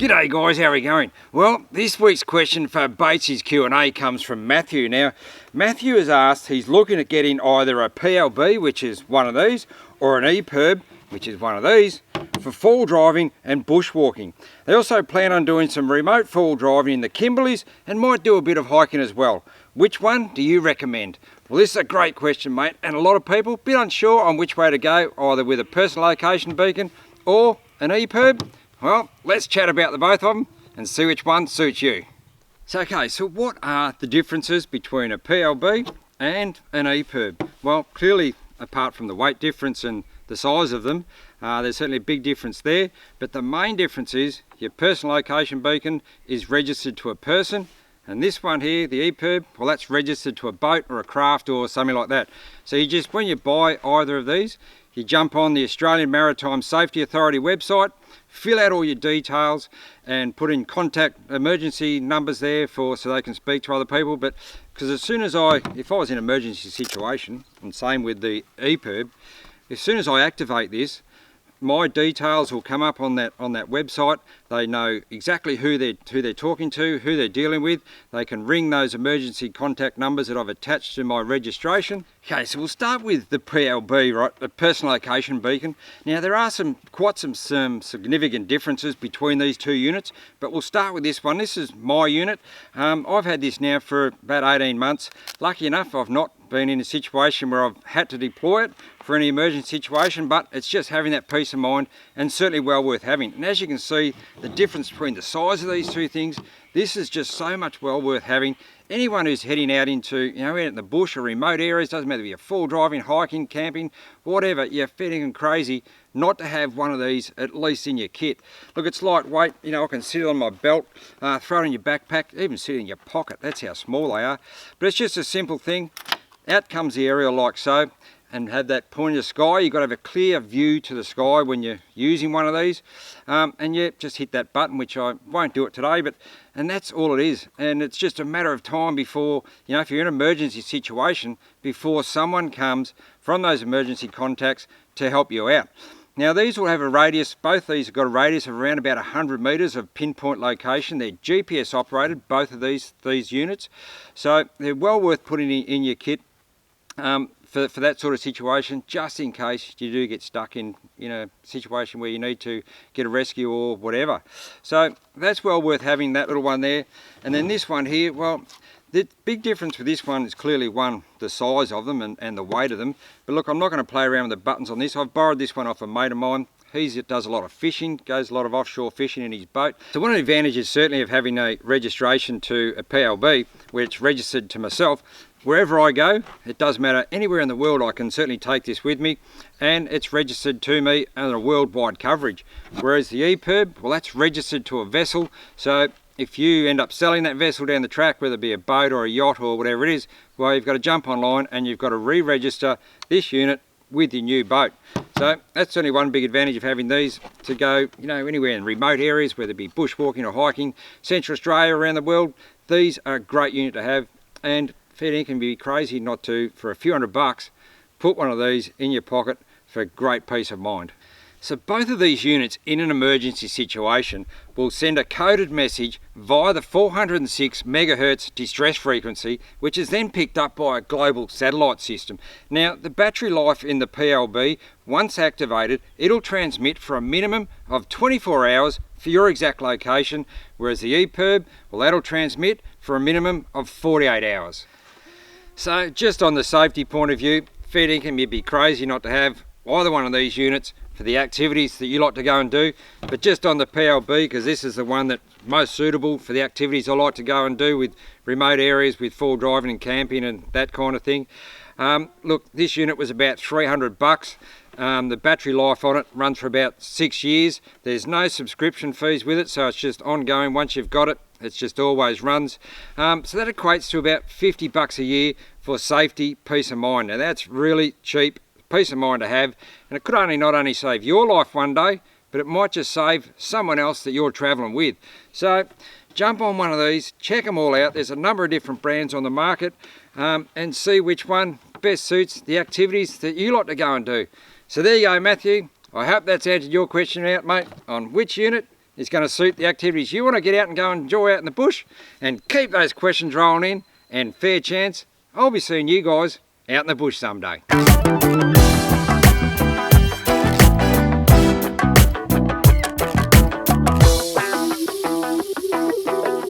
G'day guys, how are we going? Well, this week's question for Bates's Q&A comes from Matthew. Now, Matthew has asked, he's looking at getting either a PLB, which is one of these, or an EPIRB, which is one of these, for fall driving and bushwalking. They also plan on doing some remote fall driving in the Kimberleys and might do a bit of hiking as well. Which one do you recommend? Well, this is a great question, mate, and a lot of people a bit unsure on which way to go, either with a Personal Locator Beacon or an EPIRB. Well, let's chat about the both of them and see which one suits you. So what are the differences between a PLB and an EPIRB? Well, clearly, apart from the weight difference and the size of them, there's certainly a big difference there, but the main difference is your Personal Locator Beacon is registered to a person, and this one here, the EPIRB, well, that's registered to a boat or a craft or something like that. So you just, when you buy either of these, you jump on the Australian Maritime Safety Authority website, fill out all your details and put in contact emergency numbers there so they can speak to other people. But because as soon as if I was in an emergency situation, and same with the EPIRB, as soon as I activate this, my details will come up on that website. They know exactly who they're talking to, who they're dealing with. They can ring those emergency contact numbers that I've attached to my registration. Okay, so we'll start with the PLB, right? The Personal Locator Beacon. Now there are quite some significant differences between these two units, but we'll start with this one. This is my unit. I've had this now for about 18 months. Lucky enough, I've not been in a situation where I've had to deploy it for any emergency situation, but it's just having that peace of mind and certainly well worth having. And as you can see, the difference between the size of these two things, this is just so much well worth having. Anyone who's heading out into, out in the bush or remote areas, doesn't matter if you're full driving, hiking, camping, whatever, you're fitting and crazy not to have one of these at least in your kit. Look, it's lightweight, I can sit it on my belt, throw it in your backpack, even sit it in your pocket. That's how small they are. But it's just a simple thing. Out comes the aerial like so, and have that point in the sky. You've got to have a clear view to the sky when you're using one of these. And yeah, just hit that button, which I won't do it today, and that's all it is. And it's just a matter of time before, if you're in an emergency situation, before someone comes from those emergency contacts to help you out. Now these will have a radius, both these have got a radius of around about 100 metres of pinpoint location. They're GPS operated, both of these units. So they're well worth putting in your kit for that sort of situation, just in case you do get stuck in a situation where you need to get a rescue or whatever. So that's well worth having, that little one there. And then this one here, well, the big difference with this one is clearly the size of them and the weight of them. But look, I'm not going to play around with the buttons on this. I've borrowed this one off a mate of mine. He does a lot of fishing, goes a lot of offshore fishing in his boat. So one of the advantages certainly of having a registration to a PLB, where it's registered to myself, wherever I go, it doesn't matter, anywhere in the world I can certainly take this with me, and it's registered to me under a worldwide coverage. Whereas the EPIRB, well, that's registered to a vessel, so if you end up selling that vessel down the track, whether it be a boat or a yacht or whatever it is, well, you've got to jump online and you've got to re-register this unit with your new boat. So that's certainly one big advantage of having these to go, anywhere in remote areas, whether it be bushwalking or hiking, Central Australia, around the world. These are a great unit to have, and it can be crazy not to, for a few $100, put one of these in your pocket for great peace of mind. So both of these units in an emergency situation will send a coded message via the 406 megahertz distress frequency, which is then picked up by a global satellite system. Now, the battery life in the PLB, once activated, it'll transmit for a minimum of 24 hours for your exact location, whereas the EPIRB, well, that'll transmit for a minimum of 48 hours. So just on the safety point of view, fair dinkum, you'd be crazy not to have either one of these units for the activities that you like to go and do. But just on the PLB, because this is the one that's most suitable for the activities I like to go and do with remote areas, with full driving and camping and that kind of thing. Look, this unit was about $300. The battery life on it runs for about 6 years. There's no subscription fees with it, so it's just ongoing. Once you've got it, it's just always runs. So that equates to about $50 a year for safety, peace of mind. Now that's really cheap peace of mind to have, and it could not only save your life one day, but it might just save someone else that you're traveling with. So jump on one of these, check them all out. There's a number of different brands on the market, and see which one best suits the activities that you like to go and do. So there you go, Matthew. I hope that's answered your question out, mate, on which unit is going to suit the activities you want to get out and go and enjoy out in the bush. And keep those questions rolling in, and fair chance I'll be seeing you guys out in the bush someday.